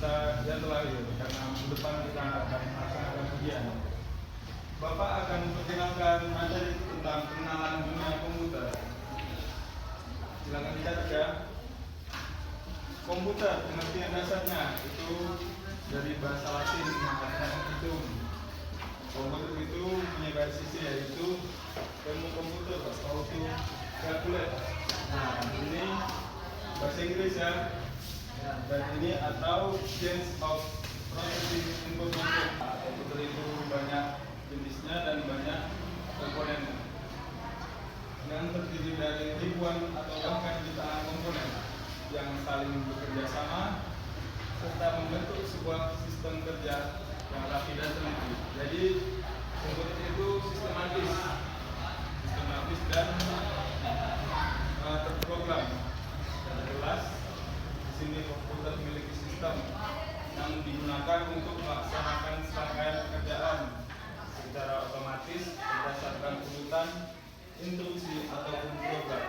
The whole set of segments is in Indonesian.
kita jatuh lagi karena minggu depan kita akan ujian. Bapak akan perkenalkan materi tentang pengenalan dunia komputer. Silakan dicatat ya. Komputer pengertian dasarnya itu dari bahasa Latin yang artinya hitung. Komputer itu punya garis sisi yaitu ilmu komputer atau calculate. Nah ini bahasa Inggris ya. Dan ini atau science of processing information. Komputer itu banyak jenisnya dan banyak komponennya. Yang terdiri dari ribuan atau bahkan jutaan komponen yang saling bekerja sama serta membentuk sebuah sistem kerja yang rapi dan teliti. Jadi komputer itu sistematis dan terprogram. Yang jelas di sini komputer memiliki sistem yang digunakan untuk melaksanakan serangkaian pekerjaan secara otomatis berdasarkan urutan instruksi ataupun program.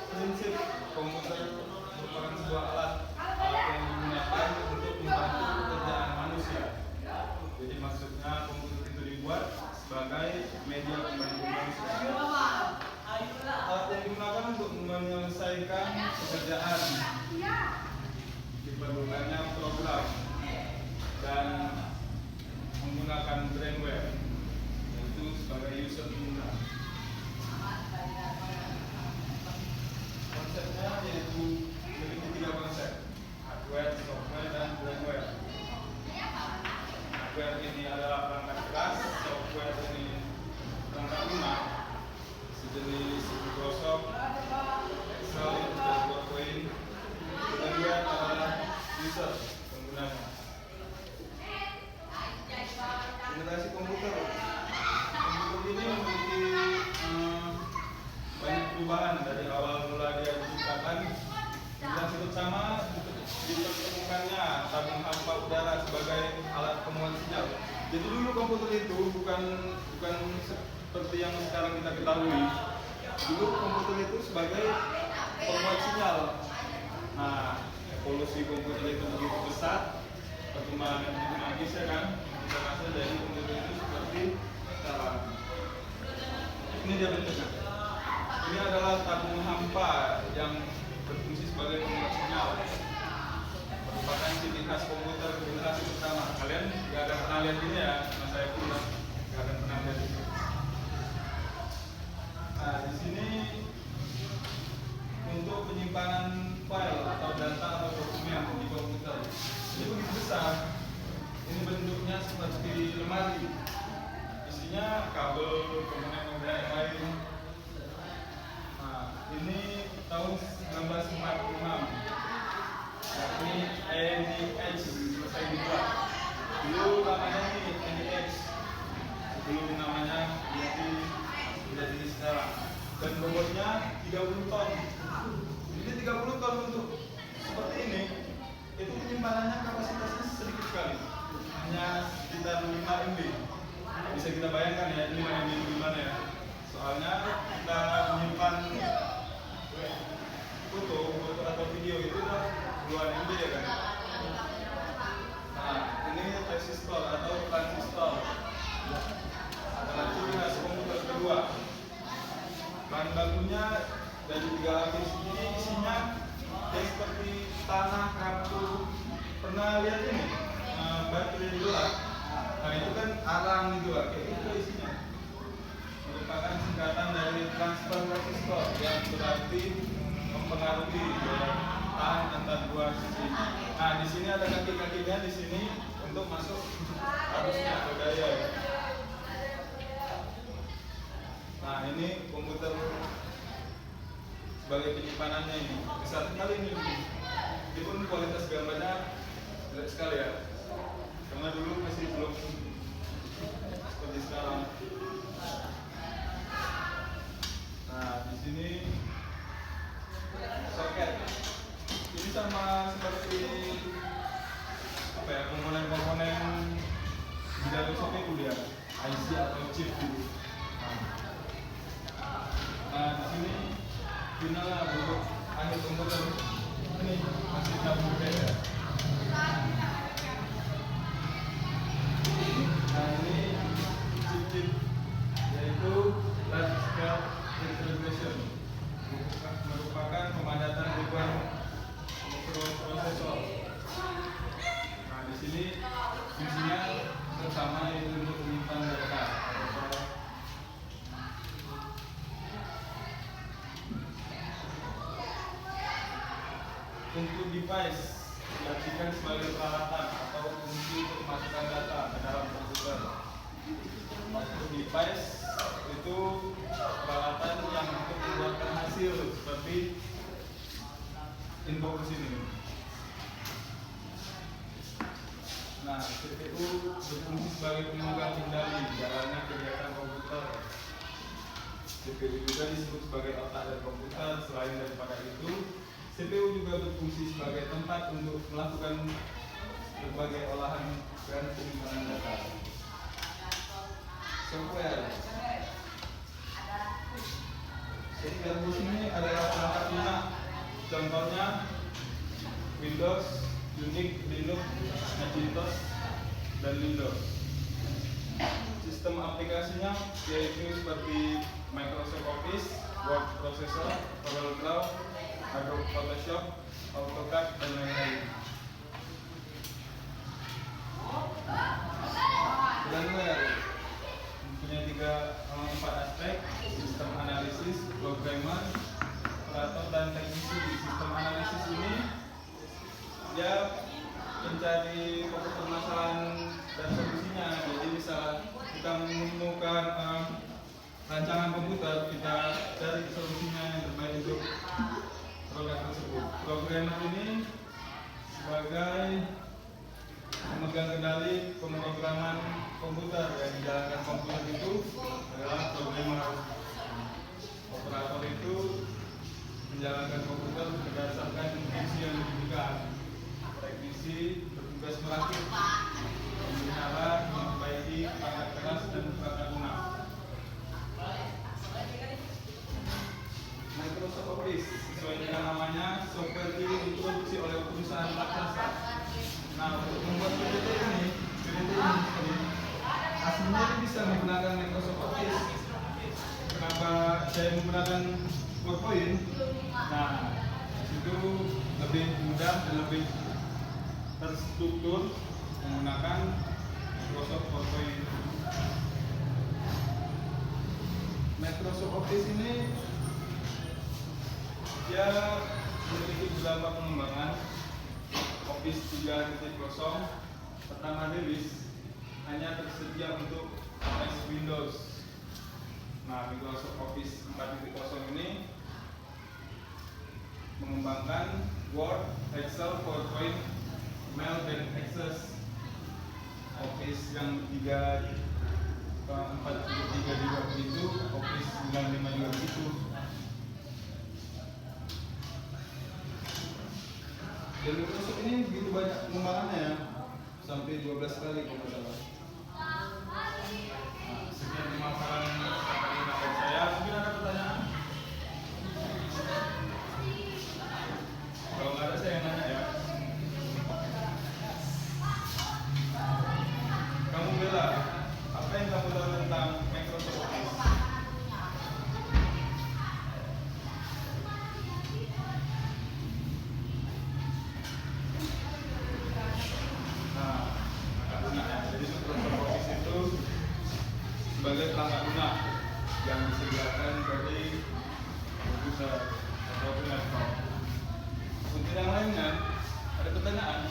Prinsip komputer merupakan sebuah alat yang digunakan untuk membantu pekerjaan manusia. Jadi maksudnya komputer itu dibuat sebagai media pembantu manusia. Alat yang digunakan untuk menyelesaikan pekerjaan diperlukannya program dan menggunakan brainware, yaitu sebagai user pengguna. Konsepnya yaitu memiliki 3 konsep: hardware, software, dan brainware. Hardware ini adalah perangkat keras, software ini perangkat lunak sejenis Microsoft, Excel, dan PowerPoint. Brainware adalah user penggunanya. Generasi komputer ini memiliki banyak perubahan dari awal mula dia diciptakan. Yang pertama ditemukannya tabung hampa udara sebagai alat pemuat sinyal. Jadi dulu komputer itu bukan seperti yang sekarang kita ketahui. Dulu komputer itu sebagai pemuat sinyal. Nah, evolusi komputer itu begitu besar, perkembangan teknologis ya kan, bisa hasil dari komputer itu seperti sekarang. Ini dia bentuknya. Ini adalah tabung hampa yang berfungsi sebagai pemuat sinyal. Merupakan ciri khas komputer generasi pertama. Kalian nggak akan pernah lihat ini ya, karena saya pun nggak akan pernah lihat ini. Nah, di sini untuk penyimpanan file atau data atau dokumen di komputer ini begitu besar. Ini bentuknya seperti lemari. Isinya kabel, komponen-komponen yang lain. Nah, ini tahun 1946. Yakni NIH selesai dibuat. Dulu namanya ini NIH. Sebelum namanya jadi sekarang. Dan bobotnya 30 ton. Jadi 30 ton untuk seperti ini, itu penyimpanannya kapasitasnya sedikit sekali, hanya sekitar 5 MB. Bisa kita bayangkan ya, 5 MB itu gimana ya? Soalnya kita menyimpan foto atau video itu udah puluhan MB ya kan. Nah, ini resistor atau transistor adalah ciri khas komputer kedua. Bahan bakunya dari 3 lapis. Ini isinya kayak seperti tanah, kartu. Pernah lihat ini batu yang dibelah? Nah itu kan arang gitu lah, kayak itu isinya. Merupakan singkatan dari transfer resistor yang berarti mempengaruhi daya tahan antar dua sisi. Nah di sini ada kaki-kakinya di sini untuk masuk arusnya atau daya. Nah ini komputer sebagai penyimpanannya ini besar sekali ini. Meskipun kualitas gambarnya jelek sekali ya, karena dulu masih belum seperti sekarang. Nah di sini soket. Ini sama seperti apa ya, komponen-komponen di dalam soket itu dia IC atau chip dulu. Nah di sini finalnya untuk akhir komputer ini masih untuk device diartikan sebagai peralatan atau fungsi untuk memasukkan data ke dalam komputer. Untuk device itu peralatan yang untuk membuatkan hasil seperti info ke sini. Nah, CPU berfungsi sebagai pemegang kendali jalannya kegiatan komputer. CPU juga disebut sebagai otak dari komputer. Selain daripada itu, CPU juga berfungsi sebagai tempat untuk melakukan berbagai olahan dan penyimpanan data. Software di sini adalah perangkat lunak. Contohnya Windows, Unix, Linux, Macintosh, dan Windows. Sistem aplikasinya yaitu seperti Microsoft Office, Word Processor, Corel Draw, Adobe Photoshop, AutoCAD, dan lain-lain. Firmware mempunyai 4 aspek: sistem analisis, programmer, operator, dan teknisi. Sistem analisis ini dia mencari pokok permasalahan dan solusinya. Jadi misal kita menemukan rancangan komputer, kita cari solusinya yang terbaik untuk program tersebut. Programmer ini sebagai pemegang kendali pemrograman komputer. Yang dijalankan komputer itu adalah programmer. Operator itu menjalankan komputer berdasarkan instruksi yang diberikan. Teknisi bertugas merakit, memelihara, memperbaiki perangkat keras dan perangkat lunak. Microsoft Office sesuai dengan namanya, software ini diproduksi oleh perusahaan raksasa. Nah, untuk membuat PPT ini aslinya ini bisa menggunakan Microsoft Office. Kenapa saya menggunakan PowerPoint? Nah, itu lebih mudah dan lebih terstruktur menggunakan Microsoft PowerPoint. Microsoft Office ini dia memiliki beberapa pengembangan. Office 3.0 pertama rilis hanya tersedia untuk OS Windows. Nah, Microsoft Office 4.0 ini mengembangkan Word, Excel, PowerPoint, Mail, dan Access. Office yang 4.3 juga begitu, Office 95 juga begitu. Dan Microsoft ini begitu banyak pengembangannya ya, sampai 12 kali kalau tidak salah. Nah, sekian pemaparan dari saya. Mungkin ada pertanyaan? Kalau nggak ada saya yang nanya ya. Kamu Bella, apa yang kamu tahu tentang Microsoft Office? Sebagai perangkat lunak yang disediakan dari komputer ataupun laptop. Untuk yang lainnya, ada pertanyaan?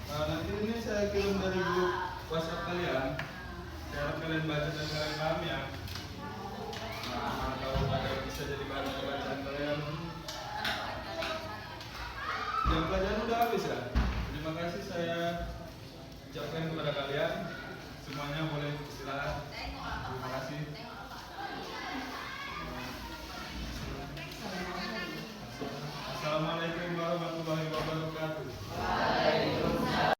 Nanti ini saya kirim dari grup WhatsApp kalian. Saya harap kalian baca dan kalian paham ya. Nah, kalau ada bisa jadi bahan pembacaan kalian. Jam pelajaran udah habis ya. Terima kasih saya ucapkan kepada kalian. Semuanya boleh istirahat. Terima kasih.